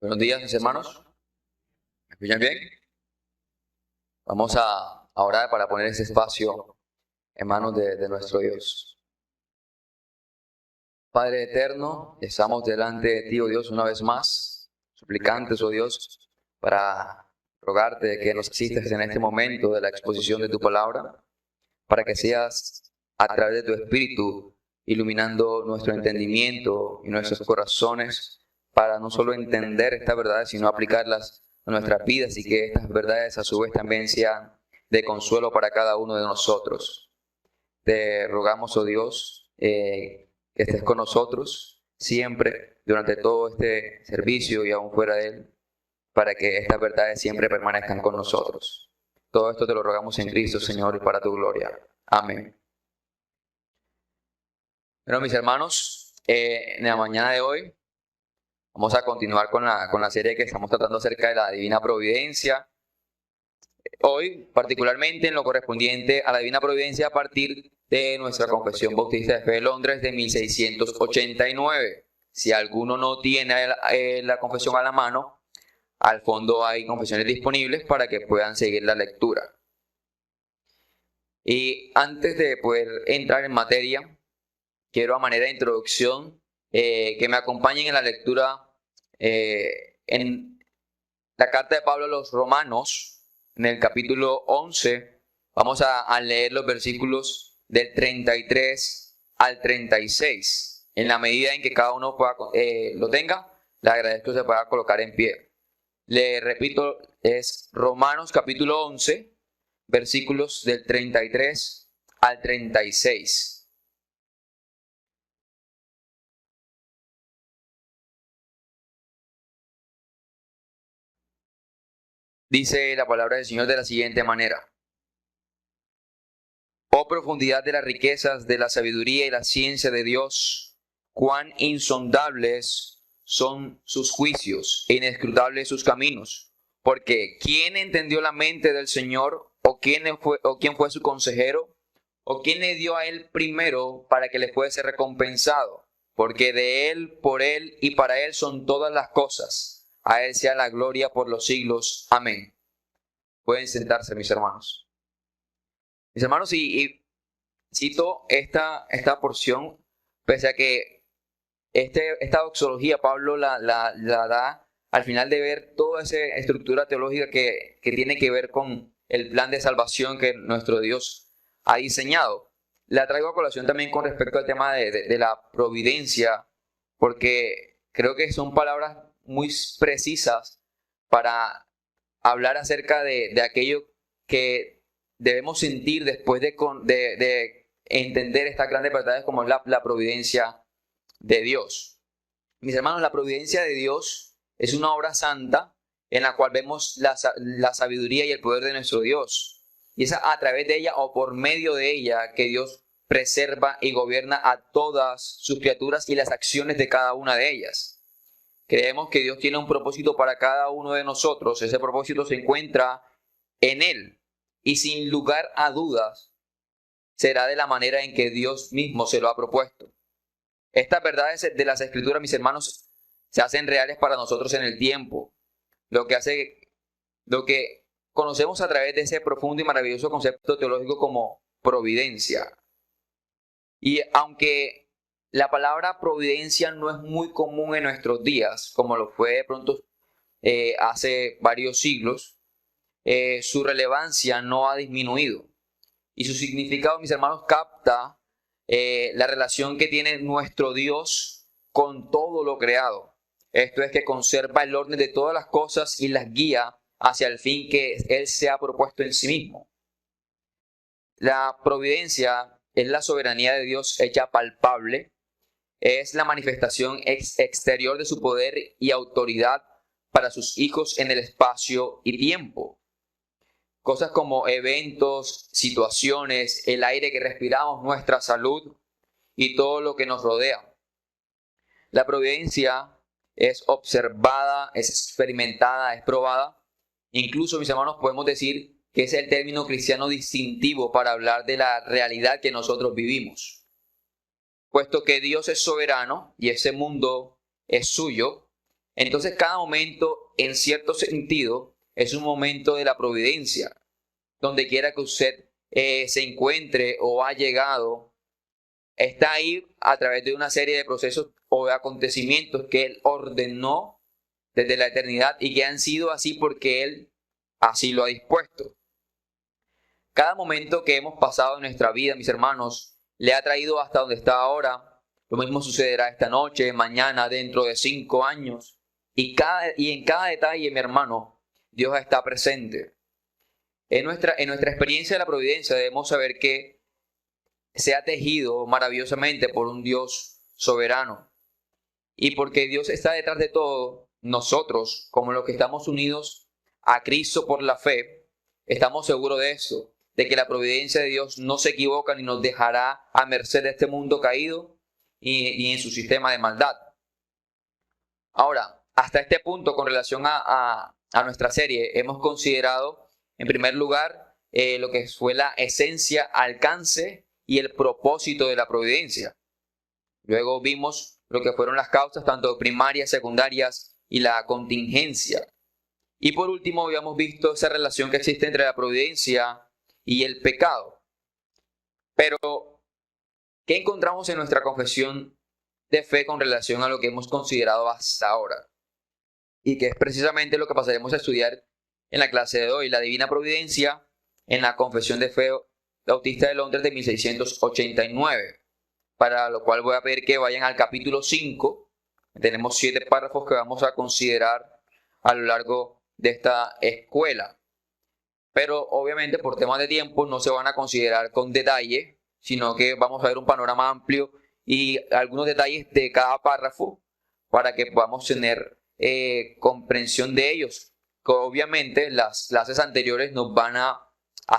Buenos días, mis hermanos. ¿Me escuchan bien? Vamos a orar para poner ese espacio en manos de nuestro Dios. Padre eterno, estamos delante de ti, oh Dios, una vez más, suplicantes, oh Dios, para rogarte de que nos asistas en este momento de la exposición de tu palabra, para que seas a través de tu Espíritu iluminando nuestro entendimiento y nuestros corazones para no solo entender estas verdades, sino aplicarlas a nuestras vidas y que estas verdades a su vez también sean de consuelo para cada uno de nosotros. Te rogamos, oh Dios, que estés con nosotros siempre durante todo este servicio y aún fuera de él, para que estas verdades siempre permanezcan con nosotros. Todo esto te lo rogamos en Cristo, Señor, y para tu gloria. Amén. Bueno, mis hermanos, en la mañana de hoy vamos a continuar con la serie que estamos tratando acerca de la Divina Providencia. Hoy, particularmente en lo correspondiente a la Divina Providencia a partir de nuestra Confesión Bautista de Fe de Londres de 1689. Si alguno no tiene la confesión a la mano, al fondo hay confesiones disponibles para que puedan seguir la lectura. Y antes de poder entrar en materia, quiero a manera de introducción que me acompañen en la lectura en la carta de Pablo a los Romanos, en el capítulo 11. Vamos a leer los versículos del 33 al 36. En la medida en que cada uno pueda, lo tenga, le agradezco que se pueda colocar en pie. Le repito, es Romanos capítulo 11, versículos del 33 al 36. Dice la palabra del Señor de la siguiente manera: Oh profundidad de las riquezas, de la sabiduría y la ciencia de Dios, cuán insondables son sus juicios e inescrutables sus caminos. Porque ¿quién entendió la mente del Señor? ¿O quién fue su consejero? ¿O quién le dio a él primero para que le fuese recompensado? Porque de él, por él y para él son todas las cosas. A él sea la gloria por los siglos. Amén. Pueden sentarse, mis hermanos. Mis hermanos, y cito esta porción, pese a que esta doxología Pablo la da al final de ver toda esa estructura teológica que tiene que ver con el plan de salvación que nuestro Dios ha diseñado. La traigo a colación también con respecto al tema de la providencia, porque creo que son palabras muy precisas para hablar acerca de aquello que debemos sentir después de entender estas grandes verdades como la providencia de Dios. Mis hermanos, la providencia de Dios es una obra santa en la cual vemos la sabiduría y el poder de nuestro Dios. Y es a través de ella o por medio de ella que Dios preserva y gobierna a todas sus criaturas y las acciones de cada una de ellas. Creemos que Dios tiene un propósito para cada uno de nosotros. Ese propósito se encuentra en Él. Y sin lugar a dudas, será de la manera en que Dios mismo se lo ha propuesto. Estas verdades de las Escrituras, mis hermanos, se hacen reales para nosotros en el tiempo. Lo que conocemos a través de ese profundo y maravilloso concepto teológico como providencia. Y aunque la palabra providencia no es muy común en nuestros días, como lo fue de pronto hace varios siglos, su relevancia no ha disminuido. Y su significado, mis hermanos, capta la relación que tiene nuestro Dios con todo lo creado. Esto es que conserva el orden de todas las cosas y las guía hacia el fin que Él se ha propuesto en sí mismo. La providencia es la soberanía de Dios hecha palpable. Es la manifestación exterior de su poder y autoridad para sus hijos en el espacio y tiempo. Cosas como eventos, situaciones, el aire que respiramos, nuestra salud y todo lo que nos rodea. La providencia es observada, es experimentada, es probada. Incluso, mis hermanos, podemos decir que es el término cristiano distintivo para hablar de la realidad que nosotros vivimos. Puesto que Dios es soberano y ese mundo es suyo, Entonces cada momento, en cierto sentido, es un momento de la providencia. Donde quiera que usted se encuentre o ha llegado, está ahí a través de una serie de procesos o de acontecimientos que Él ordenó desde la eternidad y que han sido así porque Él así lo ha dispuesto. Cada momento que hemos pasado en nuestra vida, mis hermanos, le ha traído hasta donde está ahora. Lo mismo sucederá esta noche, mañana, dentro de 5 años. Y en cada detalle, mi hermano, Dios está presente. En nuestra experiencia de la providencia debemos saber que se ha tejido maravillosamente por un Dios soberano. Y porque Dios está detrás de todo, nosotros, como los que estamos unidos a Cristo por la fe, estamos seguros de eso, de que la providencia de Dios no se equivoca ni nos dejará a merced de este mundo caído y en su sistema de maldad. Ahora, hasta este punto, con relación a nuestra serie, hemos considerado, en primer lugar, lo que fue la esencia, alcance y el propósito de la providencia. Luego vimos lo que fueron las causas, tanto primarias, secundarias y la contingencia. Y por último, habíamos visto esa relación que existe entre la providencia y el pecado. Pero, ¿qué encontramos en nuestra confesión de fe con relación a lo que hemos considerado hasta ahora? Y que es precisamente lo que pasaremos a estudiar en la clase de hoy, la divina providencia en la Confesión de Fe Bautista de Londres de 1689. Para lo cual voy a pedir que vayan al capítulo 5. Tenemos 7 párrafos que vamos a considerar a lo largo de esta escuela. Pero obviamente por temas de tiempo no se van a considerar con detalle, sino que vamos a ver un panorama amplio y algunos detalles de cada párrafo para que podamos tener comprensión de ellos. Que obviamente las clases anteriores nos van a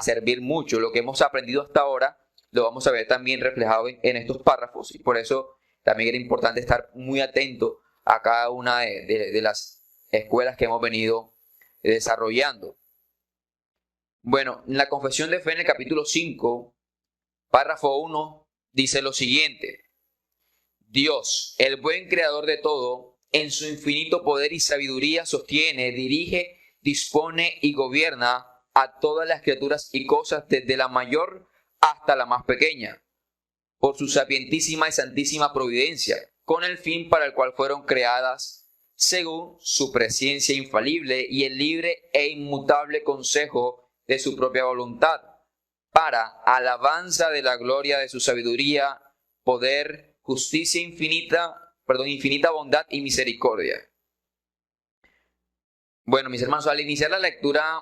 servir mucho. Lo que hemos aprendido hasta ahora lo vamos a ver también reflejado en estos párrafos, y por eso también era importante estar muy atento a cada una de las escuelas que hemos venido desarrollando. Bueno, en la Confesión de Fe en el capítulo 5, párrafo 1, dice lo siguiente: Dios, el buen creador de todo, en su infinito poder y sabiduría sostiene, dirige, dispone y gobierna a todas las criaturas y cosas, desde la mayor hasta la más pequeña, por su sapientísima y santísima providencia, con el fin para el cual fueron creadas, según su presciencia infalible y el libre e inmutable consejo de su propia voluntad, para alabanza de la gloria de su sabiduría, poder, justicia infinita bondad y misericordia. Bueno, mis hermanos, al iniciar la lectura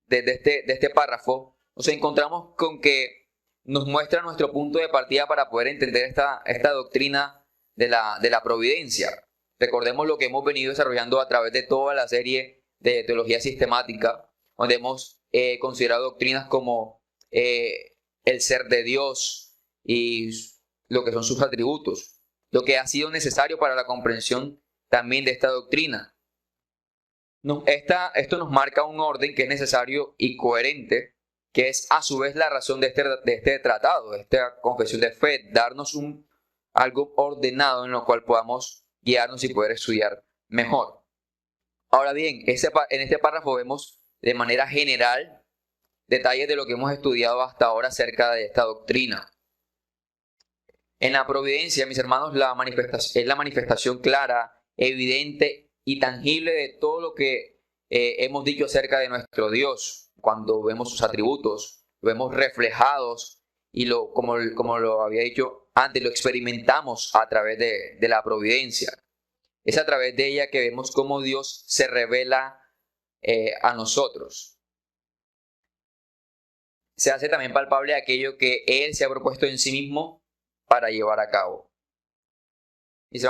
de este párrafo, nos encontramos con que nos muestra nuestro punto de partida para poder entender esta doctrina de la providencia. Recordemos lo que hemos venido desarrollando a través de toda la serie de teología sistemática, donde hemos considerado doctrinas como el ser de Dios y lo que son sus atributos, lo que ha sido necesario para la comprensión también de esta doctrina. Esto nos marca un orden que es necesario y coherente, que es a su vez la razón de este tratado, de esta confesión de fe, darnos algo ordenado en lo cual podamos guiarnos y poder estudiar mejor. Ahora bien, en este párrafo vemos de manera general detalles de lo que hemos estudiado hasta ahora acerca de esta doctrina. En la providencia, mis hermanos, es la manifestación clara, evidente y tangible de todo lo que hemos dicho acerca de nuestro Dios. Cuando vemos sus atributos, lo vemos reflejados y como lo había dicho antes, lo experimentamos a través de la providencia. Es a través de ella que vemos cómo Dios se revela a nosotros. Se hace también palpable aquello que Él se ha propuesto en sí mismo para llevar a cabo. Y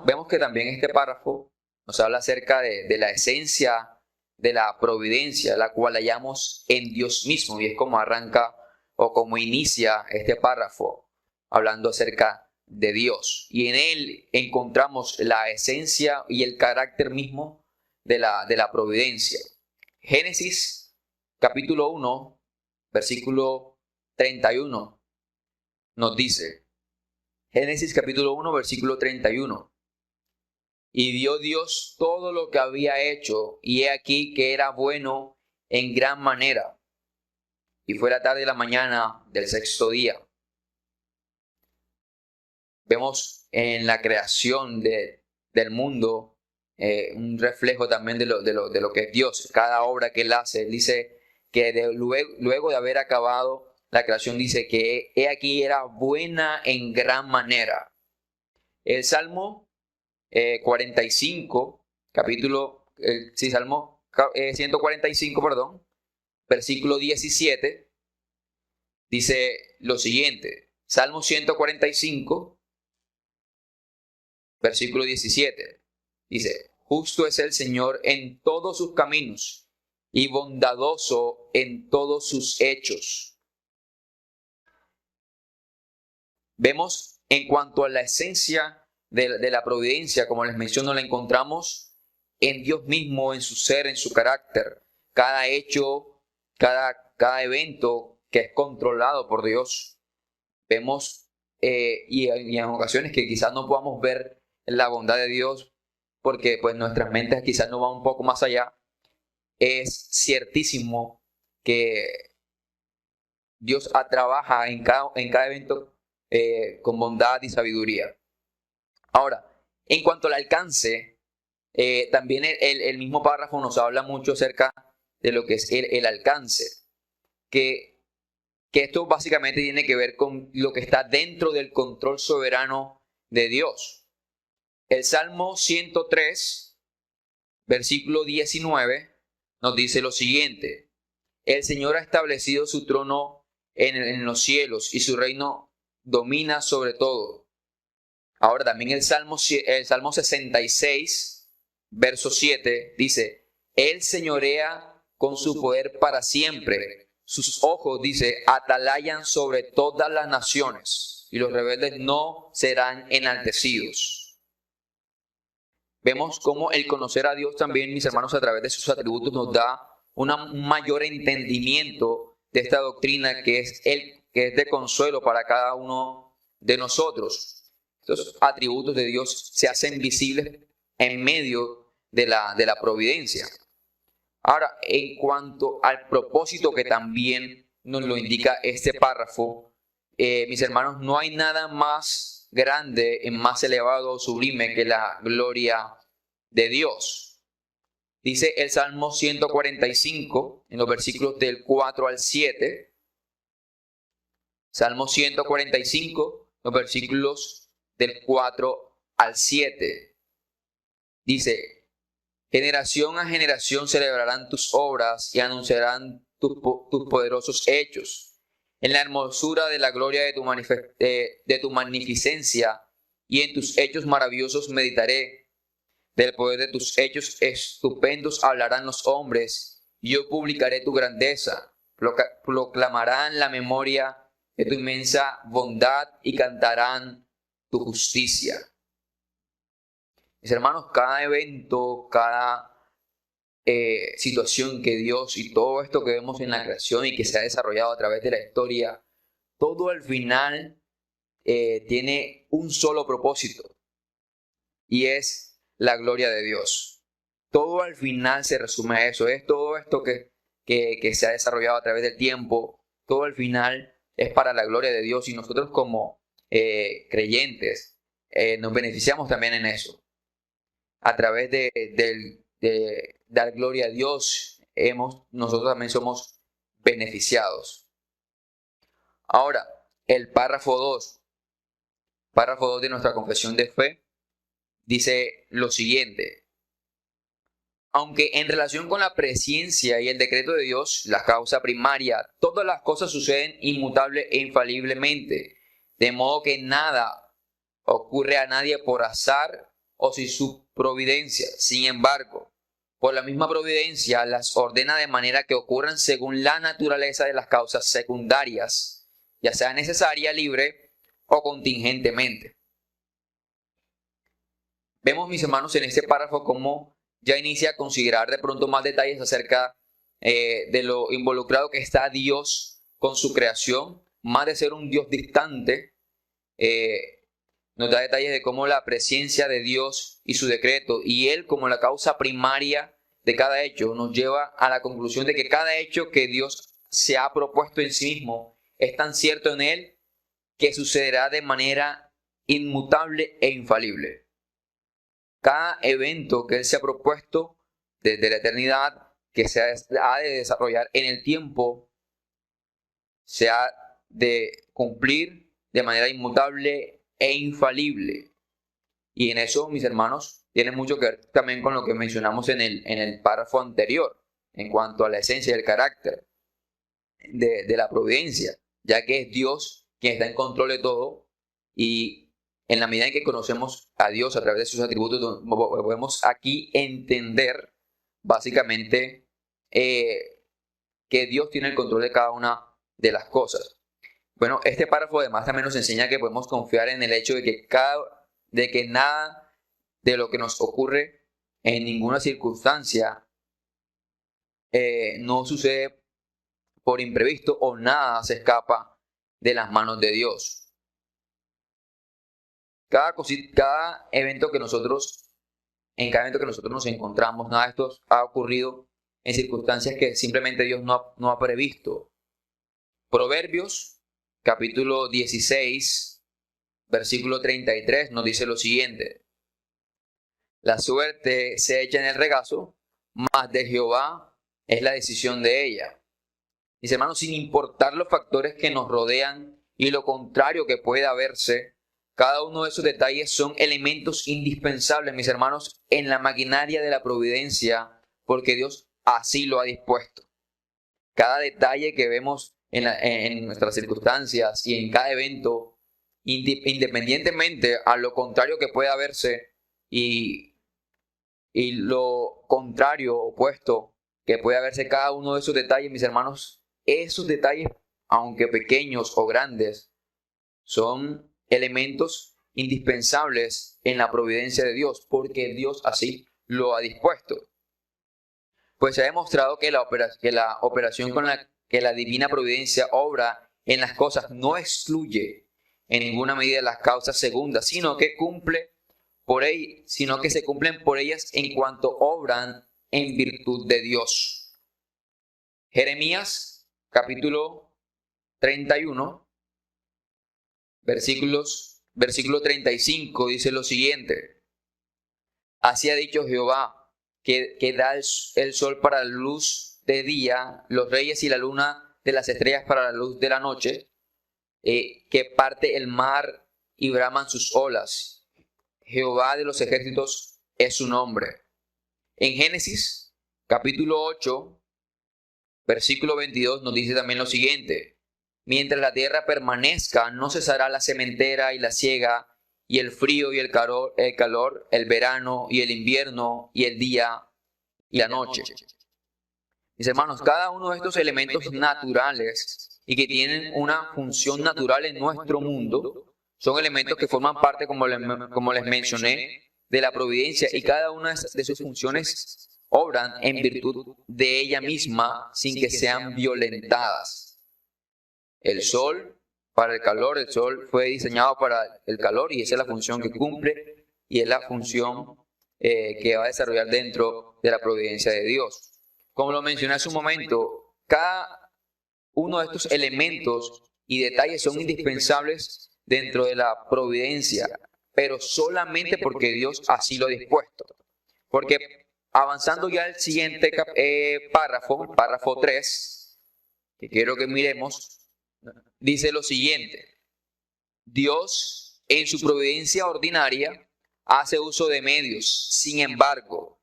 vemos que también este párrafo nos habla acerca de la esencia de la providencia, la cual hallamos en Dios mismo, y es como arranca o como inicia este párrafo, hablando acerca de Dios. Y en él encontramos la esencia y el carácter mismo de la providencia. Génesis capítulo 1, versículo 31 nos dice, Génesis capítulo 1, versículo 31, Y vio Dios todo lo que había hecho, y he aquí que era bueno en gran manera. Y fue la tarde y la mañana del sexto día. Vemos en la creación del mundo un reflejo también de lo que es Dios. Cada obra que Él hace, Él dice que luego de haber acabado la creación, dice que he aquí era buena en gran manera. El Salmo 45, Salmo 145, perdón, versículo 17, dice lo siguiente. Salmo 145, versículo 17, dice: justo es el Señor en todos sus caminos y bondadoso en todos sus hechos. Vemos en cuanto a la esencia de la providencia, como les menciono, la encontramos en Dios mismo, en su ser, en su carácter. Cada hecho, cada evento que es controlado por Dios. Vemos y en ocasiones que quizás no podamos ver la bondad de Dios porque pues nuestras mentes quizás no van un poco más allá. Es ciertísimo que Dios trabaja en cada evento con bondad y sabiduría. Ahora, en cuanto al alcance, también el mismo párrafo nos habla mucho acerca de lo que es el alcance, que esto básicamente tiene que ver con lo que está dentro del control soberano de Dios. El Salmo 103, versículo 19, nos dice lo siguiente: el Señor ha establecido su trono en los cielos y su reino domina sobre todo. Ahora también el Salmo 66, verso 7, dice: Él señorea con su poder para siempre. Sus ojos, dice, atalayan sobre todas las naciones, y los rebeldes no serán enaltecidos. Vemos cómo el conocer a Dios también, mis hermanos, a través de sus atributos nos da un mayor entendimiento de esta doctrina que es de consuelo para cada uno de nosotros. Estos atributos de Dios se hacen visibles en medio de la providencia. Ahora, en cuanto al propósito que también nos lo indica este párrafo, mis hermanos, no hay nada más grande, más elevado o sublime que la gloria de Dios. Dice el Salmo 145, en los versículos del 4 al 7. Salmo 145, los versículos del 4 al 7. Dice: generación a generación celebrarán tus obras y anunciarán tus poderosos hechos. En la hermosura de la gloria de tu magnificencia y en tus hechos maravillosos meditaré. Del poder de tus hechos estupendos hablarán los hombres, y yo publicaré tu grandeza. Proclamarán la memoria de tu inmensa bondad y cantarán tu justicia. Mis hermanos, cada evento, cada situación que Dios y todo esto que vemos en la creación y que se ha desarrollado a través de la historia, todo al final tiene un solo propósito, y es la gloria de Dios. Todo al final se resume a eso. Es todo esto que se ha desarrollado a través del tiempo, todo al final es para la gloria de Dios, y nosotros como creyentes nos beneficiamos también en eso. A través de dar gloria a Dios, nosotros también somos beneficiados. Ahora, el párrafo 2 de nuestra confesión de fe, dice lo siguiente: aunque en relación con la presciencia y el decreto de Dios, la causa primaria, todas las cosas suceden inmutable e infaliblemente, de modo que nada ocurre a nadie por azar o sin su providencia. Sin embargo, por la misma providencia las ordena de manera que ocurran según la naturaleza de las causas secundarias, ya sea necesaria, libre o contingentemente. Vemos, mis hermanos, en este párrafo cómo ya inicia a considerar de pronto más detalles acerca de lo involucrado que está Dios con su creación, más de ser un Dios distante. nos da detalles de cómo la presencia de Dios y su decreto, y Él como la causa primaria de cada hecho, nos lleva a la conclusión de que cada hecho que Dios se ha propuesto en sí mismo es tan cierto en Él que sucederá de manera inmutable e infalible. Cada evento que Él se ha propuesto desde la eternidad, que se ha de desarrollar en el tiempo, se ha de cumplir de manera inmutable e infalible. Y en eso, mis hermanos, tiene mucho que ver también con lo que mencionamos en el párrafo anterior, en cuanto a la esencia y el carácter de la providencia, ya que es Dios quien está en control de todo, y en la medida en que conocemos a Dios a través de sus atributos, podemos aquí entender básicamente que Dios tiene el control de cada una de las cosas. Bueno, este párrafo además también nos enseña que podemos confiar en el hecho de que nada de lo que nos ocurre en ninguna circunstancia no sucede por imprevisto, o nada se escapa de las manos de Dios. En cada evento que nosotros nos encontramos, nada de esto ha ocurrido en circunstancias que simplemente Dios no ha previsto. Proverbios, capítulo 16, versículo 33, nos dice lo siguiente: la suerte se echa en el regazo, mas de Jehová es la decisión de ella. Mis hermanos, sin importar los factores que nos rodean y lo contrario que pueda verse, cada uno de esos detalles son elementos indispensables, mis hermanos, en la maquinaria de la providencia, porque Dios así lo ha dispuesto. Cada detalle que vemos en nuestras circunstancias y en cada evento, independientemente a lo contrario que pueda verse y lo contrario, opuesto, que pueda verse cada uno de esos detalles, mis hermanos, esos detalles, aunque pequeños o grandes, son elementos indispensables en la providencia de Dios, porque Dios así lo ha dispuesto. Pues se ha demostrado que la operación con la que la divina providencia obra en las cosas no excluye en ninguna medida las causas segundas, sino que se cumplen por ellas en cuanto obran en virtud de Dios. Jeremías capítulo 31, versículo 35 dice lo siguiente: así ha dicho Jehová, que da el sol para la luz de día, los reyes y la luna de las estrellas para la luz de la noche, que parte el mar y braman sus olas. Jehová de los ejércitos es su nombre. En Génesis capítulo 8, versículo 22 nos dice también lo siguiente: mientras la tierra permanezca, no cesará la sementera y la siega, y el frío y el calor, el verano y el invierno, y el día y la noche. Mis hermanos, cada uno de estos elementos naturales y que tienen una función natural en nuestro mundo, son elementos que forman parte, como les mencioné, de la providencia, y cada una de sus funciones obran en virtud de ella misma sin que sean violentadas. El sol para el calor, el sol fue diseñado para el calor y esa es la función que cumple y es la función que va a desarrollar dentro de la providencia de Dios. Como lo mencioné hace un momento, cada uno de estos elementos y detalles son indispensables dentro de la providencia, pero solamente porque Dios así lo ha dispuesto. Porque avanzando ya al siguiente párrafo 3, que quiero que miremos, dice lo siguiente: Dios en su providencia ordinaria hace uso de medios, sin embargo,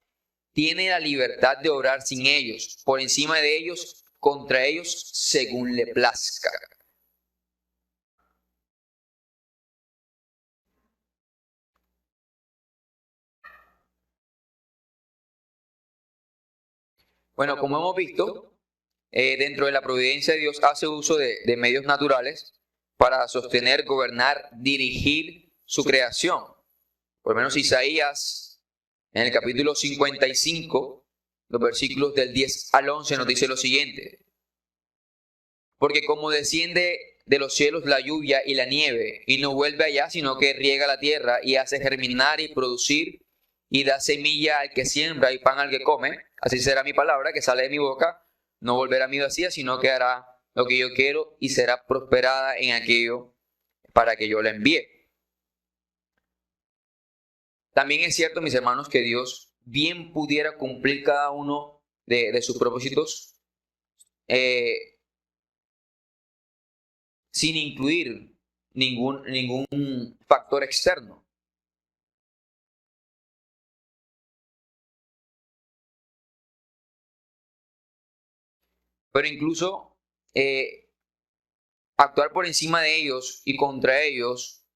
tiene la libertad de obrar sin ellos, por encima de ellos, contra ellos, según le plazca. Bueno, como hemos visto, dentro de la providencia de Dios hace uso de medios naturales para sostener, gobernar, dirigir su creación. Por lo menos Isaías, en el capítulo 55, los versículos del 10 al 11 nos dice lo siguiente: porque como desciende de los cielos la lluvia y la nieve, y no vuelve allá, sino que riega la tierra y hace germinar y producir, y da semilla al que siembra y pan al que come, así será mi palabra que sale de mi boca, no volverá a mí vacía, sino que hará lo que yo quiero y será prosperada en aquello para que yo la envíe. También es cierto, mis hermanos, que Dios bien pudiera cumplir cada uno de sus propósitos sin incluir ningún factor externo. Pero incluso actuar por encima de ellos y contra ellos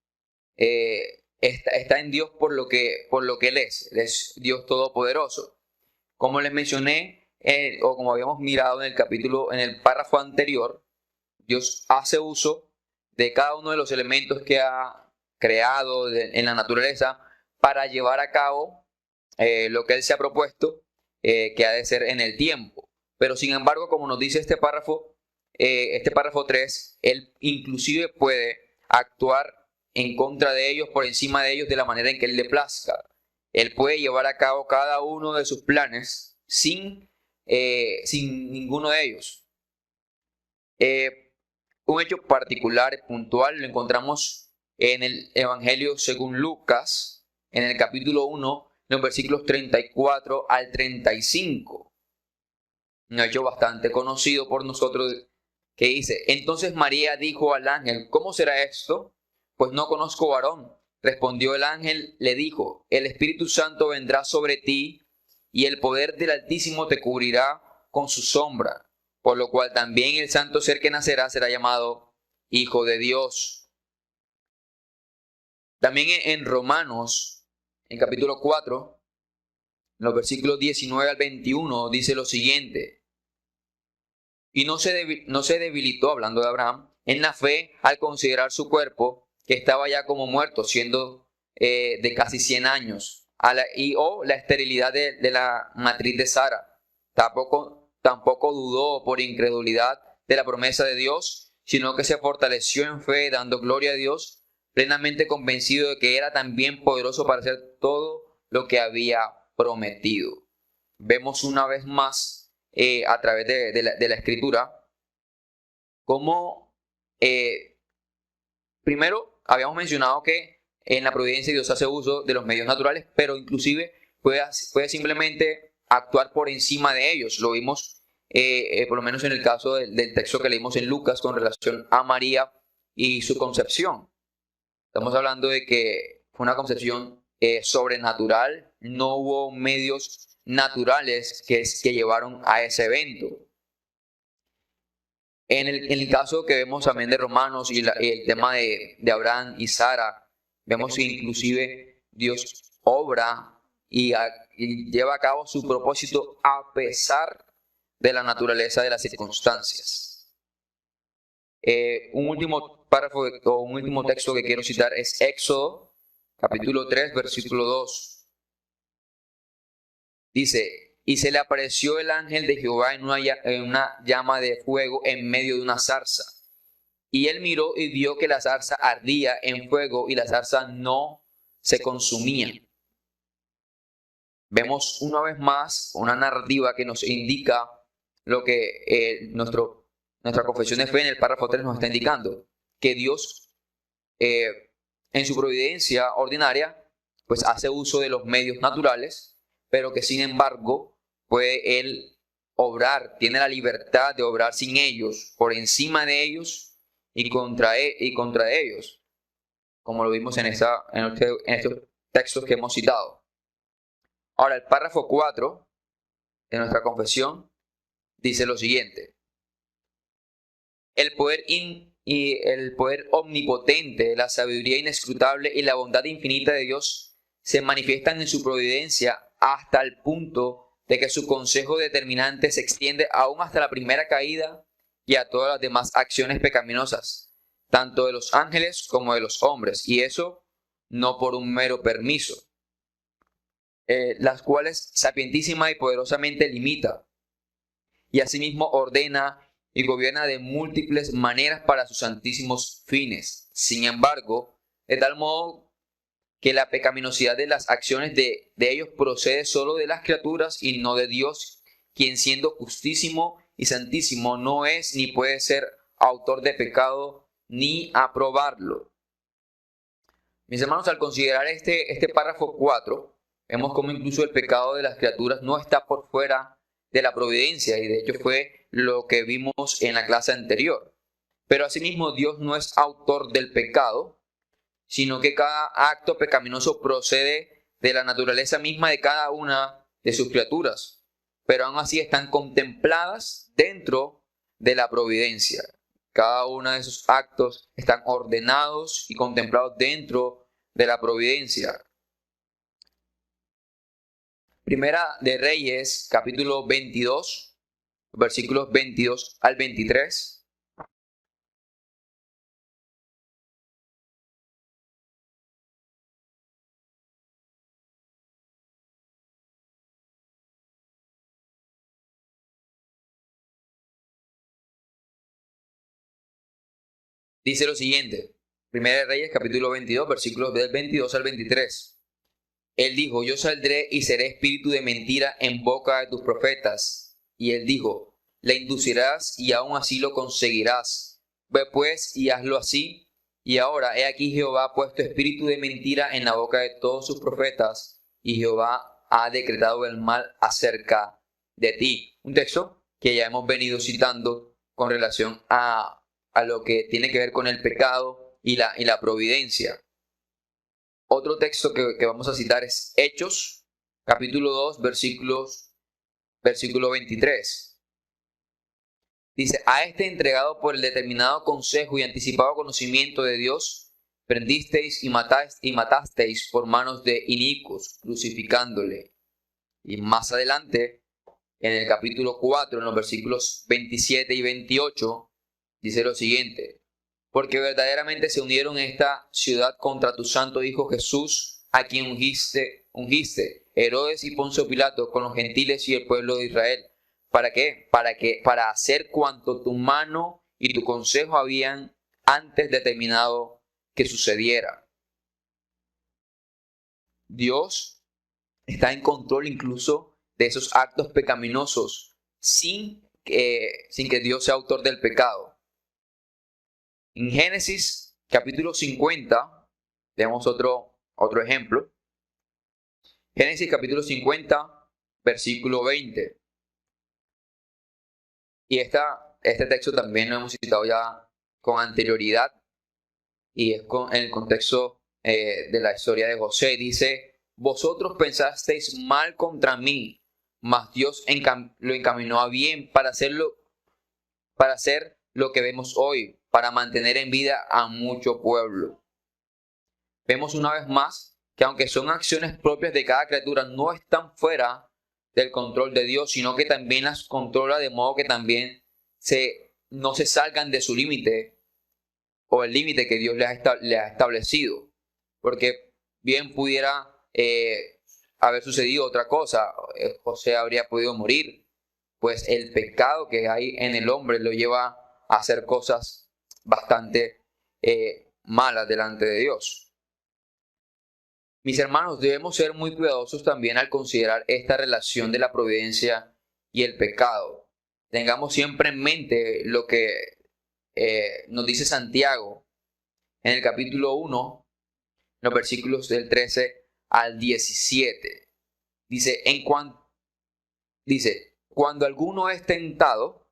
está en Dios por lo que Él es Dios todopoderoso. Como les mencioné, o como habíamos mirado en el párrafo anterior, Dios hace uso de cada uno de los elementos que ha creado en la naturaleza para llevar a cabo lo que Él se ha propuesto que ha de ser en el tiempo. Pero sin embargo, como nos dice este párrafo 3, Él inclusive puede actuar en contra de ellos, por encima de ellos, de la manera en que Él le plazca. Él puede llevar a cabo cada uno de sus planes sin ninguno de ellos. Un hecho particular, puntual, lo encontramos en el Evangelio según Lucas, en el capítulo 1, los versículos 34 al 35. Un hecho bastante conocido por nosotros, que dice: entonces María dijo al ángel, ¿cómo será esto? Pues no conozco varón. Respondió el ángel, le dijo: el Espíritu Santo vendrá sobre ti, y el poder del Altísimo te cubrirá con su sombra, por lo cual también el santo ser que nacerá será llamado Hijo de Dios. También en Romanos, en capítulo 4, los versículos 19 al 21, dice lo siguiente: y no se debilitó, hablando de Abraham, en la fe al considerar su cuerpo, que estaba ya como muerto, siendo de casi 100 años, o la esterilidad de la matriz de Sara. Tampoco dudó por incredulidad de la promesa de Dios, sino que se fortaleció en fe, dando gloria a Dios, plenamente convencido de que era también poderoso para hacer todo lo que había prometido. Vemos una vez más a través de la Escritura cómo primero habíamos mencionado que en la providencia Dios hace uso de los medios naturales, pero inclusive puede simplemente actuar por encima de ellos. Lo vimos por lo menos en el caso del texto que leímos en Lucas con relación a María y su concepción. Estamos hablando de que fue una concepción sobrenatural, no hubo medios naturales que llevaron a ese evento. En el caso que vemos también de Romanos y el tema de Abraham y Sara, vemos que inclusive Dios obra y lleva a cabo su propósito a pesar de la naturaleza de las circunstancias. Un último párrafo o un último texto que quiero citar es Éxodo, capítulo 3, versículo 2. Dice: y se le apareció el ángel de Jehová en una llama de fuego en medio de una zarza. Y él miró y vio que la zarza ardía en fuego y la zarza no se consumía. Vemos una vez más una narrativa que nos indica lo que nuestra confesión de fe en el párrafo 3 nos está indicando, que Dios en su providencia ordinaria pues hace uso de los medios naturales, pero que sin embargo puede Él obrar, tiene la libertad de obrar sin ellos, por encima de ellos y contra ellos, como lo vimos en estos textos que hemos citado. Ahora, el párrafo 4 de nuestra confesión dice lo siguiente: el poder omnipotente, la sabiduría inescrutable y la bondad infinita de Dios se manifiestan en su providencia hasta el punto de que su consejo determinante se extiende aún hasta la primera caída y a todas las demás acciones pecaminosas, tanto de los ángeles como de los hombres, y eso no por un mero permiso, las cuales sapientísima y poderosamente limita, y asimismo ordena y gobierna de múltiples maneras para sus santísimos fines. Sin embargo, de tal modo que la pecaminosidad de las acciones de ellos procede solo de las criaturas y no de Dios, quien siendo justísimo y santísimo no es ni puede ser autor de pecado ni aprobarlo. Mis hermanos, al considerar este párrafo 4, vemos cómo incluso el pecado de las criaturas no está por fuera de la providencia, y de hecho fue lo que vimos en la clase anterior. Pero asimismo Dios no es autor del pecado, sino que cada acto pecaminoso procede de la naturaleza misma de cada una de sus criaturas, pero aún así están contempladas dentro de la providencia. Cada uno de esos actos están ordenados y contemplados dentro de la providencia. Primera de Reyes, capítulo 22, versículos 22 al 23. Dice lo siguiente, Primera de Reyes, capítulo 22, versículos del 22 al 23. Él dijo, yo saldré y seré espíritu de mentira en boca de tus profetas. Y él dijo, le inducirás y aún así lo conseguirás. Ve pues y hazlo así. Y ahora, he aquí Jehová ha puesto espíritu de mentira en la boca de todos sus profetas, y Jehová ha decretado el mal acerca de ti. Un texto que ya hemos venido citando con relación a lo que tiene que ver con el pecado y la providencia. Otro texto que vamos a citar es Hechos, capítulo 2, versículo 23. Dice, a este entregado por el determinado consejo y anticipado conocimiento de Dios, prendisteis y matasteis por manos de inicuos, crucificándole. Y más adelante, en el capítulo 4, en los versículos 27 y 28, dice lo siguiente, porque verdaderamente se unieron esta ciudad contra tu santo Hijo Jesús, a quien ungiste, Herodes y Poncio Pilato, con los gentiles y el pueblo de Israel. ¿Para qué? Para hacer cuanto tu mano y tu consejo habían antes determinado que sucediera. Dios está en control incluso de esos actos pecaminosos, sin que Dios sea autor del pecado. En Génesis capítulo 50, tenemos otro ejemplo. Génesis capítulo 50, versículo 20. Y este texto también lo hemos citado ya con anterioridad, y es en el contexto de la historia de José. Dice, vosotros pensasteis mal contra mí, mas Dios lo encaminó a bien para hacer lo que vemos hoy, para mantener en vida a mucho pueblo. Vemos una vez más que aunque son acciones propias de cada criatura, no están fuera del control de Dios, sino que también las controla de modo que también no se salgan de su límite o el límite que Dios le ha establecido. Porque bien pudiera haber sucedido otra cosa, José habría podido morir, pues el pecado que hay en el hombre lo lleva a hacer cosas bastante malas delante de Dios. Mis hermanos, debemos ser muy cuidadosos también al considerar esta relación de la providencia y el pecado. Tengamos siempre en mente lo que nos dice Santiago en el capítulo 1, los versículos del 13 al 17. Dice, cuando alguno es tentado,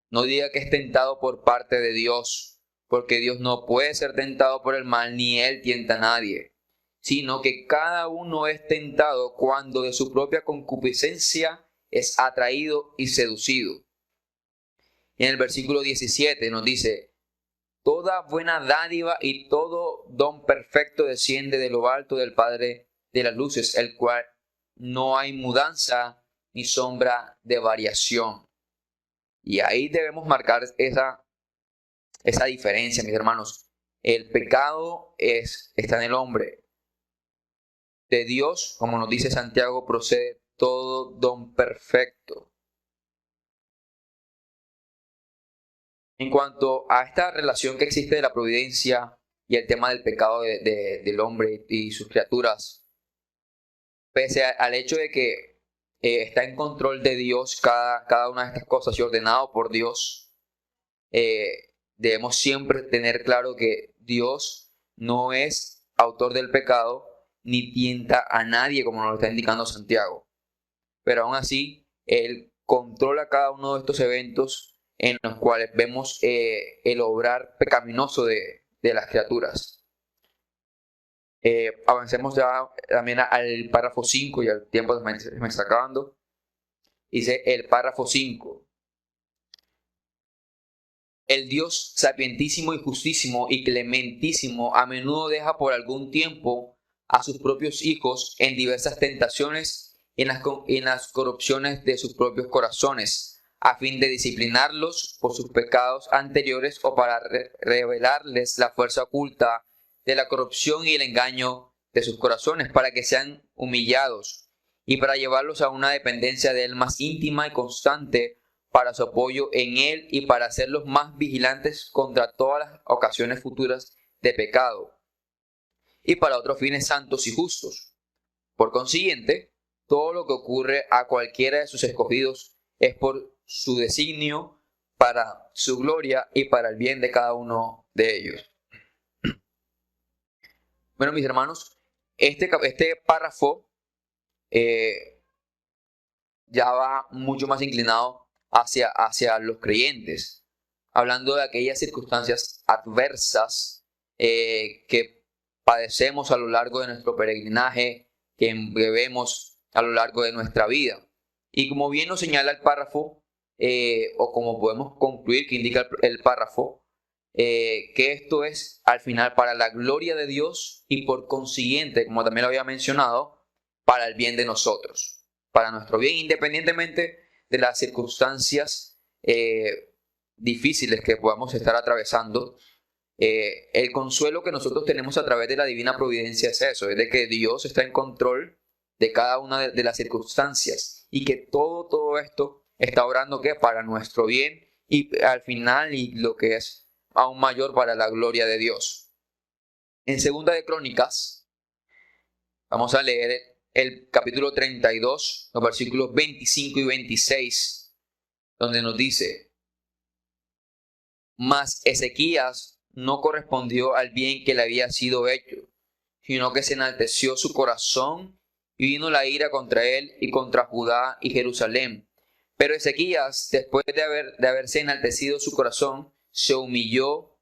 no diga que es tentado por parte de Dios, porque Dios no puede ser tentado por el mal, ni Él tienta a nadie, sino que cada uno es tentado cuando de su propia concupiscencia es atraído y seducido. Y en el versículo 17 nos dice, toda buena dádiva y todo don perfecto desciende de lo alto del Padre de las luces, el cual no hay mudanza ni sombra de variación. Y ahí debemos marcar esa diferencia, mis hermanos. El pecado está en el hombre. De Dios, como nos dice Santiago, procede todo don perfecto. En cuanto a esta relación que existe de la providencia y el tema del pecado del hombre y sus criaturas, pese al hecho de que está en control de Dios cada una de estas cosas y ordenado por Dios, debemos siempre tener claro que Dios no es autor del pecado ni tienta a nadie, como nos lo está indicando Santiago. Pero aún así, Él controla cada uno de estos eventos en los cuales vemos el obrar pecaminoso de las criaturas. Avancemos ya también al párrafo 5, y el tiempo me está acabando. Dice el párrafo 5. El Dios sapientísimo y justísimo y clementísimo a menudo deja por algún tiempo a sus propios hijos en diversas tentaciones y en las corrupciones de sus propios corazones, a fin de disciplinarlos por sus pecados anteriores o para revelarles la fuerza oculta de la corrupción y el engaño de sus corazones, para que sean humillados y para llevarlos a una dependencia de Él más íntima y constante, para su apoyo en Él y para hacerlos más vigilantes contra todas las ocasiones futuras de pecado, y para otros fines santos y justos. Por consiguiente, todo lo que ocurre a cualquiera de sus escogidos es por su designio, para su gloria y para el bien de cada uno de ellos. Bueno, mis hermanos, este párrafo ya va mucho más inclinado hacia los creyentes, hablando de aquellas circunstancias adversas que padecemos a lo largo de nuestro peregrinaje, que vemos a lo largo de nuestra vida. Y como bien nos señala el párrafo, o como podemos concluir que indica el párrafo, que esto es al final para la gloria de Dios y por consiguiente, como también lo había mencionado, para el bien de nosotros, para nuestro bien, independientemente de las circunstancias difíciles que podamos estar atravesando. El consuelo que nosotros tenemos a través de la divina providencia es eso, es de que Dios está en control de cada una de las circunstancias y que todo esto está obrando que para nuestro bien y al final, y lo que es aún mayor, para la gloria de Dios. En Segunda de Crónicas vamos a leer el capítulo 32, los versículos 25 y 26, donde nos dice: mas Ezequías no correspondió al bien que le había sido hecho, sino que se enalteció su corazón y vino la ira contra él y contra Judá y Jerusalén. Pero Ezequías, después de haberse enaltecido su corazón, se humilló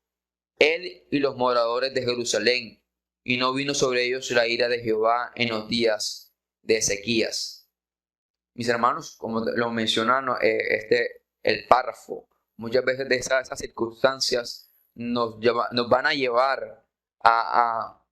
él y los moradores de Jerusalén, y no vino sobre ellos la ira de Jehová en los días de Ezequías. Mis hermanos, como lo menciona el párrafo, muchas veces de esas circunstancias nos van a llevar a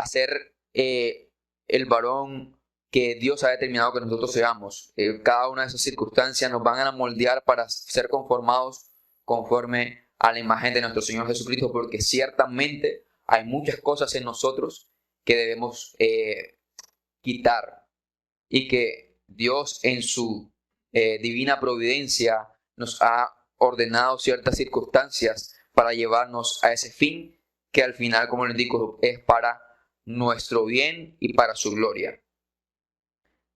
ser el varón que Dios ha determinado que nosotros seamos. Cada una de esas circunstancias nos van a moldear para ser conformados conforme a la imagen de nuestro Señor Jesucristo, porque ciertamente hay muchas cosas en nosotros que debemos quitar, y que Dios en su divina providencia nos ha ordenado ciertas circunstancias para llevarnos a ese fin, que al final, como les digo, es para nuestro bien y para su gloria,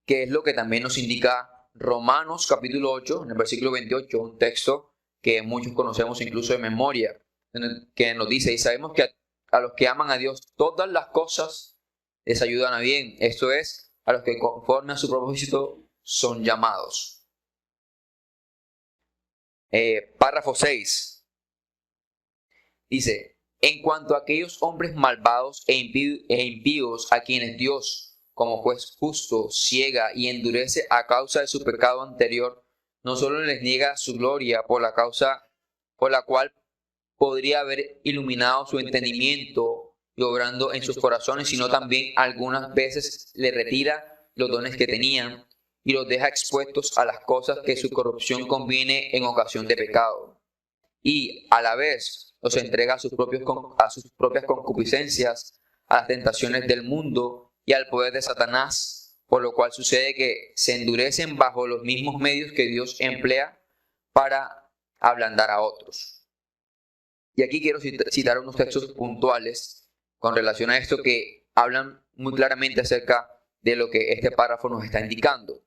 que es lo que también nos indica Romanos capítulo 8, en el versículo 28, un texto que muchos conocemos incluso de memoria, que nos dice: y sabemos que a los que aman a Dios todas las cosas les ayudan a bien, esto es, a los que conforme a su propósito son llamados. Párrafo 6 dice: en cuanto a aquellos hombres malvados e impíos a quienes Dios, como juez justo, ciega y endurece a causa de su pecado anterior, no solo les niega su gloria por la cual podría haber iluminado su entendimiento y obrando en sus corazones, sino también algunas veces le retira los dones que tenían y los deja expuestos a las cosas que su corrupción conviene en ocasión de pecado, y a la vez los entrega a sus propias concupiscencias, a las tentaciones del mundo y al poder de Satanás, por lo cual sucede que se endurecen bajo los mismos medios que Dios emplea para ablandar a otros. Y aquí quiero citar unos textos puntuales con relación a esto que hablan muy claramente acerca de lo que este párrafo nos está indicando.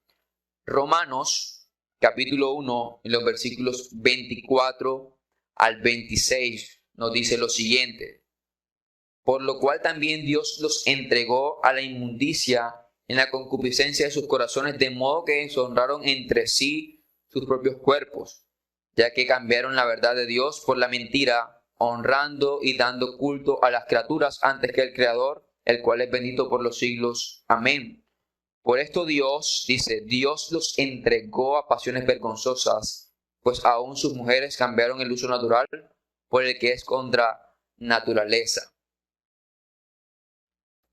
Romanos, capítulo 1, en los versículos 24 al 26, nos dice lo siguiente: por lo cual también Dios los entregó a la inmundicia en la concupiscencia de sus corazones, de modo que deshonraron entre sí sus propios cuerpos, ya que cambiaron la verdad de Dios por la mentira, honrando y dando culto a las criaturas antes que al Creador, el cual es bendito por los siglos. Amén. Por esto Dios, dice, Dios los entregó a pasiones vergonzosas, pues aún sus mujeres cambiaron el uso natural por el que es contra naturaleza.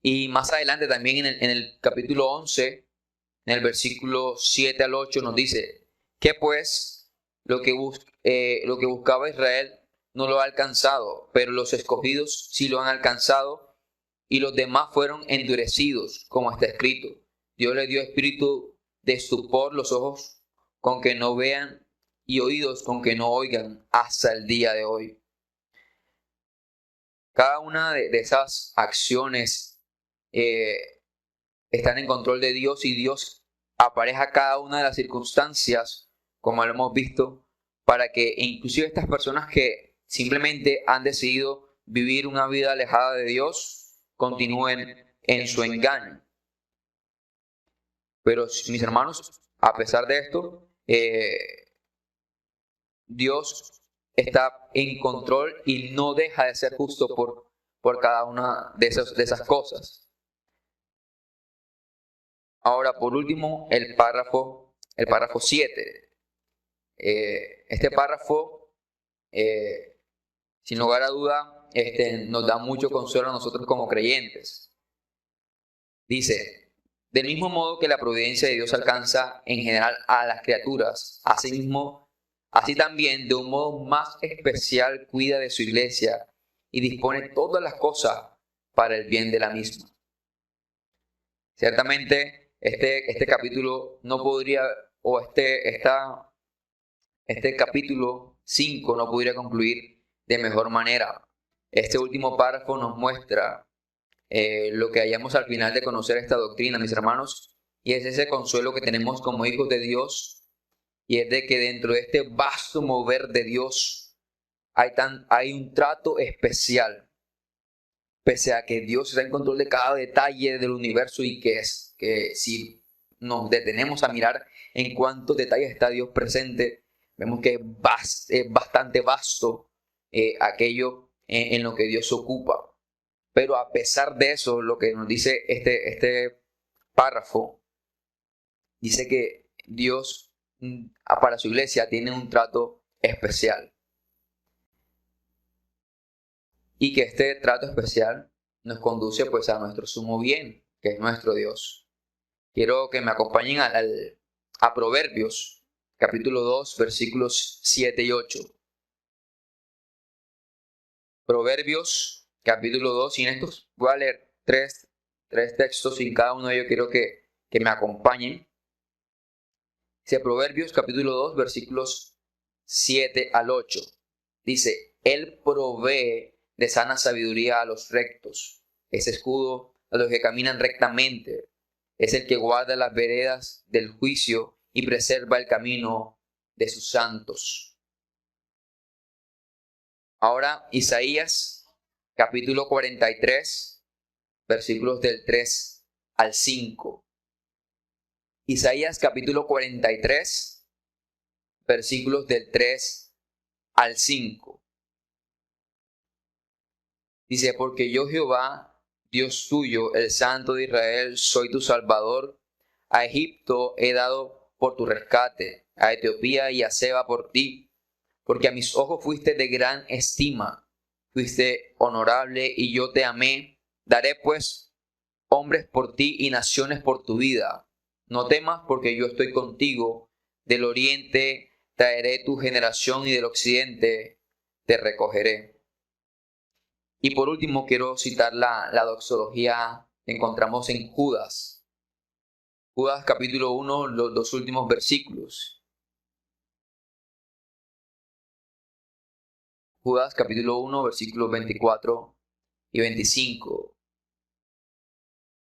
Y más adelante también en el capítulo 11, en el versículo 7 al 8 nos dice que pues lo que buscaba Israel no lo ha alcanzado, pero los escogidos sí lo han alcanzado y los demás fueron endurecidos, como está escrito. Dios les dio espíritu de estupor, los ojos con que no vean y oídos con que no oigan hasta el día de hoy. Cada una de esas acciones están en control de Dios, y Dios apareja cada una de las circunstancias, como lo hemos visto, para que inclusive estas personas que simplemente han decidido vivir una vida alejada de Dios continúen en su engaño. Pero mis hermanos, a pesar de esto, Dios está en control y no deja de ser justo por cada una de esas cosas. Ahora, por último, el párrafo 7. Este párrafo, sin lugar a duda, nos da mucho consuelo a nosotros como creyentes. Dice: del mismo modo que la providencia de Dios alcanza en general a las criaturas, así también de un modo más especial cuida de su iglesia y dispone todas las cosas para el bien de la misma. Ciertamente, este capítulo no podría, o este capítulo 5 no podría concluir de mejor manera. Este último párrafo nos muestra lo que hallamos al final de conocer esta doctrina, mis hermanos, y es ese consuelo que tenemos como hijos de Dios, y es de que dentro de este vasto mover de Dios hay un trato especial. Pese a que Dios está en control de cada detalle del universo, y que si nos detenemos a mirar en cuántos detalles está Dios presente, vemos que es bastante vasto aquello en lo que Dios se ocupa. Pero a pesar de eso, lo que nos dice este párrafo, dice que Dios para su iglesia tiene un trato especial. Y que este trato especial nos conduce pues a nuestro sumo bien, que es nuestro Dios. Quiero que me acompañen a Proverbios, capítulo 2, versículos 7 y 8. Proverbios, capítulo 2, y en estos voy a leer tres textos, y en cada uno de ellos quiero que me acompañen. Dice Proverbios, capítulo 2, versículos 7 al 8. Dice: Él provee de sana sabiduría a los rectos, es escudo a los que caminan rectamente, es el que guarda las veredas del juicio y preserva el camino de sus santos. Ahora, Isaías, capítulo 43, versículos del 3 al 5. Isaías, capítulo 43, versículos del 3 al 5. Dice: porque yo, Jehová, Dios tuyo, el Santo de Israel, soy tu Salvador. A Egipto he dado por tu rescate, a Etiopía y a Seba por ti, porque a mis ojos fuiste de gran estima, fuiste honorable y yo te amé. Daré pues hombres por ti y naciones por tu vida. No temas, porque yo estoy contigo. Del oriente traeré tu generación y del occidente te recogeré. Y por último quiero citar la doxología que encontramos en Judas. Judas capítulo 1, los dos últimos versículos. Judas capítulo 1, versículos 24 y 25.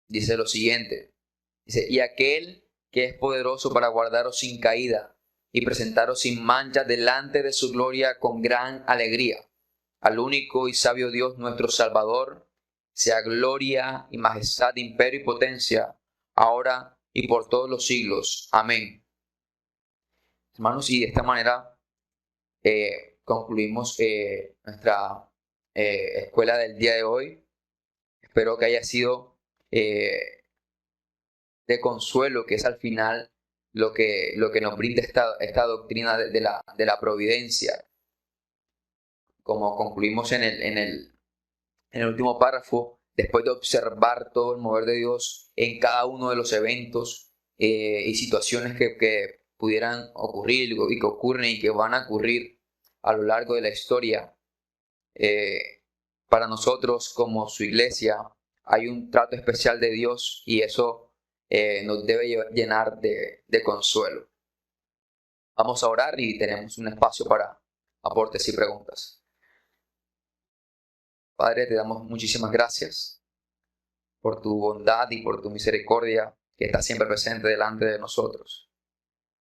Dice lo siguiente. Dice, y aquel que es poderoso para guardaros sin caída y presentaros sin mancha delante de su gloria con gran alegría. Al único y sabio Dios nuestro Salvador, sea gloria y majestad, imperio y potencia, ahora y por todos los siglos. Amén. Hermanos, y de esta manera concluimos nuestra escuela del día de hoy. Espero que haya sido de consuelo, que es al final lo que nos brinda esta doctrina de la providencia. Como concluimos en el último párrafo, después de observar todo el mover de Dios en cada uno de los eventos y situaciones que pudieran ocurrir y que ocurren y que van a ocurrir a lo largo de la historia, para nosotros como su iglesia hay un trato especial de Dios y eso nos debe llenar de consuelo. Vamos a orar y tenemos un espacio para aportes y preguntas. Padre, te damos muchísimas gracias por tu bondad y por tu misericordia que está siempre presente delante de nosotros.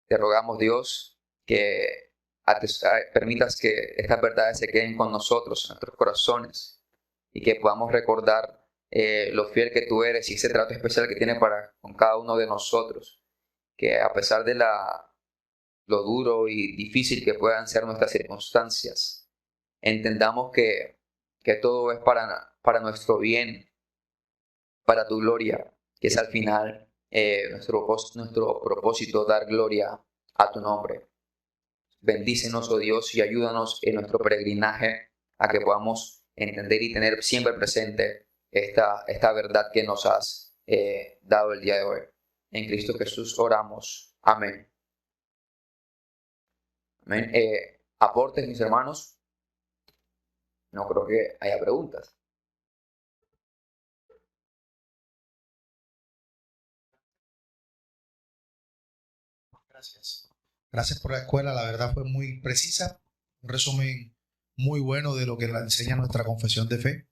Te rogamos, Dios, que permitas que estas verdades se queden con nosotros, en nuestros corazones, y que podamos recordar lo fiel que tú eres y ese trato especial que tienes para con cada uno de nosotros. Que a pesar de lo duro y difícil que puedan ser nuestras circunstancias, entendamos que todo es para nuestro bien, para tu gloria, que es al final nuestro propósito, dar gloria a tu nombre. Bendícenos, oh Dios, y ayúdanos en nuestro peregrinaje a que podamos entender y tener siempre presente esta verdad que nos has dado el día de hoy. En Cristo Jesús oramos. Amén. Amén. Aportes, mis hermanos. No creo que haya preguntas. Gracias. Gracias por la escuela, la verdad fue muy precisa, un resumen muy bueno de lo que enseña nuestra confesión de fe.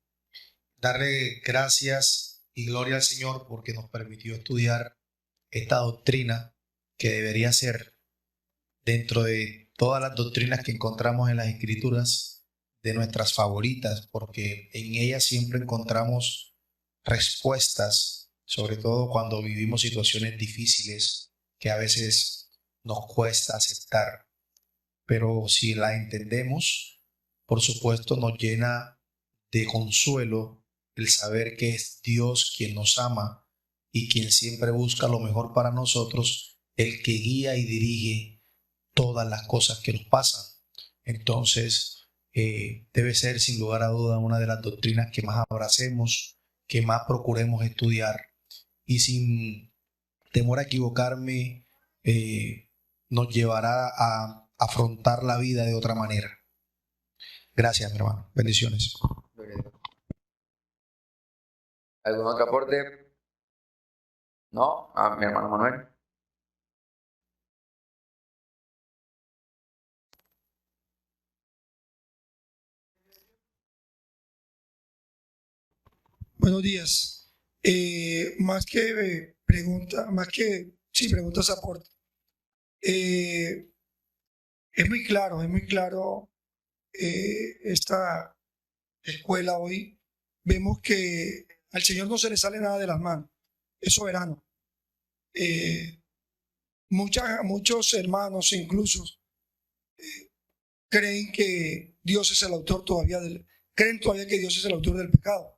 Darle gracias y gloria al Señor porque nos permitió estudiar esta doctrina que debería ser, dentro de todas las doctrinas que encontramos en las Escrituras, de nuestras favoritas, porque en ellas siempre encontramos respuestas, sobre todo cuando vivimos situaciones difíciles que a veces nos cuesta aceptar. Pero si la entendemos, por supuesto nos llena de consuelo el saber que es Dios quien nos ama y quien siempre busca lo mejor para nosotros, el que guía y dirige todas las cosas que nos pasan. Entonces, debe ser sin lugar a duda una de las doctrinas que más abracemos, que más procuremos estudiar, y sin temor a equivocarme, nos llevará a afrontar la vida de otra manera. Gracias, mi hermano. Bendiciones. ¿Algún otro aporte? ¿No? A mi hermano Manuel. Buenos días. Preguntas aporte. Es muy claro esta escuela hoy. Vemos que al Señor no se le sale nada de las manos, es soberano. Muchos hermanos incluso creen que Dios es el autor creen todavía que Dios es el autor del pecado.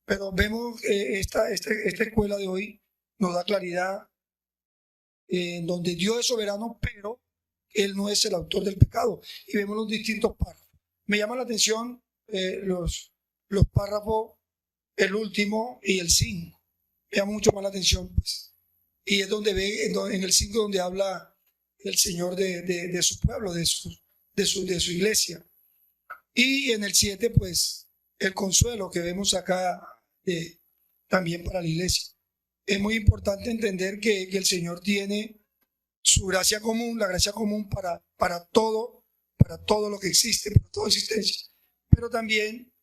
Pero vemos esta escuela de hoy nos da claridad en donde Dios es soberano, pero Él no es el autor del pecado. Y vemos los distintos párrafos. Me llama la atención los párrafos, el último y el 5. Me llama mucho más la atención, pues. Y es donde ve, en el 5, donde habla el Señor de su pueblo, de su iglesia. Y en el 7, pues, el consuelo que vemos acá también para la iglesia. Es muy importante entender que el Señor tiene su gracia común, la gracia común para todo para todo lo que existe, para toda existencia. Pero también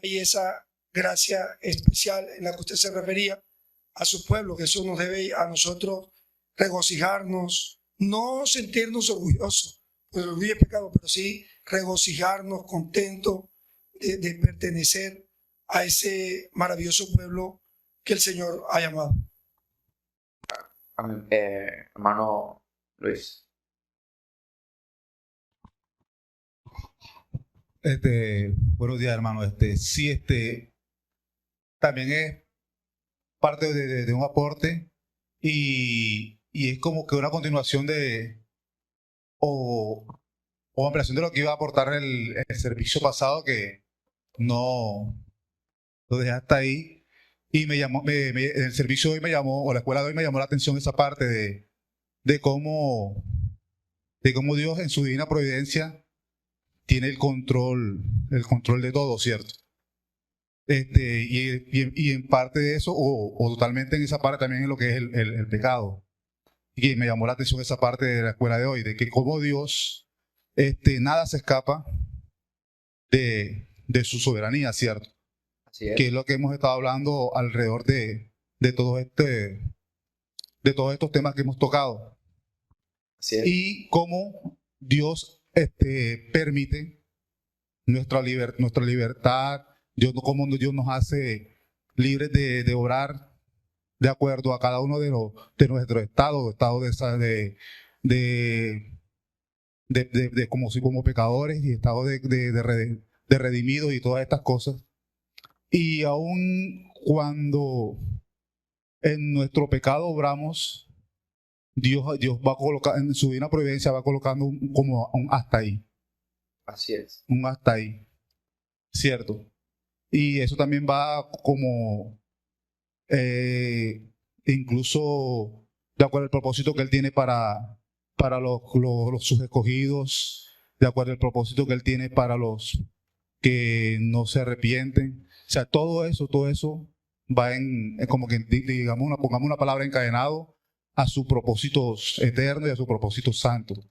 hay esa gracia especial en la que usted se refería a su pueblo, que eso nos debe a nosotros regocijarnos, no sentirnos orgullosos, pues el orgullo es pecado, pero sí regocijarnos, contentos de pertenecer a ese maravilloso pueblo que el Señor ha llamado. Hermano Luis. Buenos días, hermano. Sí, también es parte de un aporte y es como que una continuación o ampliación de lo que iba a aportar el servicio pasado, que no lo dejé hasta ahí. Y el servicio de hoy me llamó, o la escuela de hoy me llamó la atención esa parte de cómo Dios en su divina providencia tiene el control de todo, ¿cierto? Y en parte de eso, o totalmente en esa parte también, en lo que es el pecado. Y me llamó la atención esa parte de la escuela de hoy, de que como Dios, nada se escapa de su soberanía, ¿cierto? Así es. Que es lo que hemos estado hablando alrededor de todos estos temas que hemos tocado. Así es. Y cómo Dios permite nuestra libertad, cómo Dios nos hace libres de obrar de acuerdo a cada uno de nuestros estados como pecadores y estados de redimidos y todas estas cosas. Y aun cuando en nuestro pecado obramos, Dios va a colocar, en su divina providencia va colocando como un hasta ahí. Así es. Un hasta ahí. ¿Cierto? Y eso también va como incluso de acuerdo al propósito que Él tiene para sus escogidos, de acuerdo al propósito que Él tiene para los que no se arrepienten. O sea, todo eso va en como que digamos pongamos una palabra encadenado a sus propósitos eternos y a sus propósitos santos.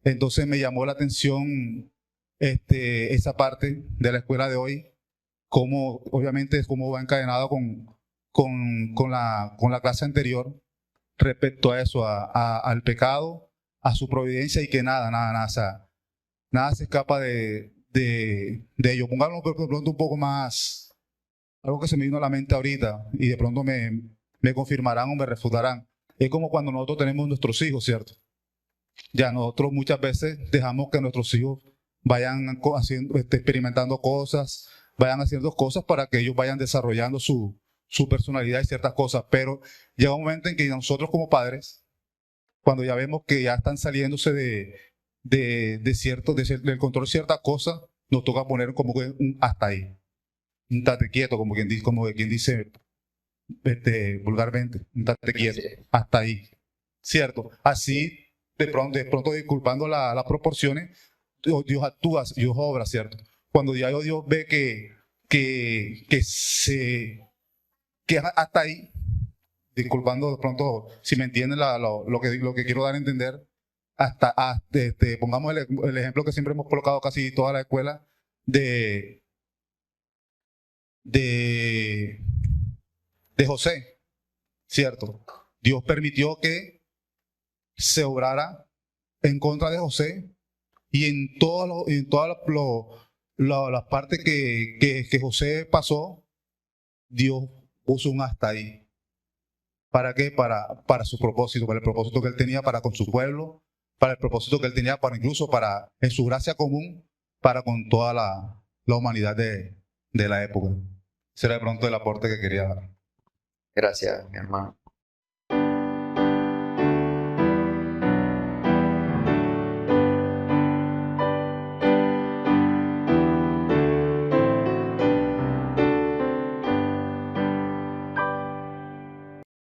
Entonces me llamó la atención esa parte de la escuela de hoy, como obviamente es como va encadenado con la clase anterior respecto a eso, al pecado, a su providencia, y que nada se escapa de ello. Pongámoslo de pronto un poco más, algo que se me vino a la mente ahorita y de pronto me confirmarán o me refutarán. Es como cuando nosotros tenemos nuestros hijos, ¿cierto? Ya nosotros muchas veces dejamos que nuestros hijos vayan experimentando cosas, vayan haciendo cosas para que ellos vayan desarrollando su personalidad y ciertas cosas, pero llega un momento en que nosotros como padres, cuando ya vemos que ya están saliéndose del control de ciertas cosas, nos toca poner como que un hasta ahí, un tate quieto, como quien dice vulgarmente, un tate quieto, hasta ahí, ¿cierto? Así, de pronto disculpando las proporciones, Dios actúa, Dios obra, ¿cierto? Cuando ya Dios ve que hasta ahí, disculpando de pronto, si me entienden lo que quiero dar a entender, pongamos el ejemplo que siempre hemos colocado casi toda la escuela de José, ¿cierto? Dios permitió que se obrara en contra de José y en todas las partes que José pasó, Dios puso un hasta ahí. ¿Para qué? Para su propósito, para el propósito que Él tenía para con su pueblo, para el propósito que Él tenía en su gracia común, para con toda la humanidad de la época. Ese era de pronto el aporte que quería dar. Gracias, mi hermano.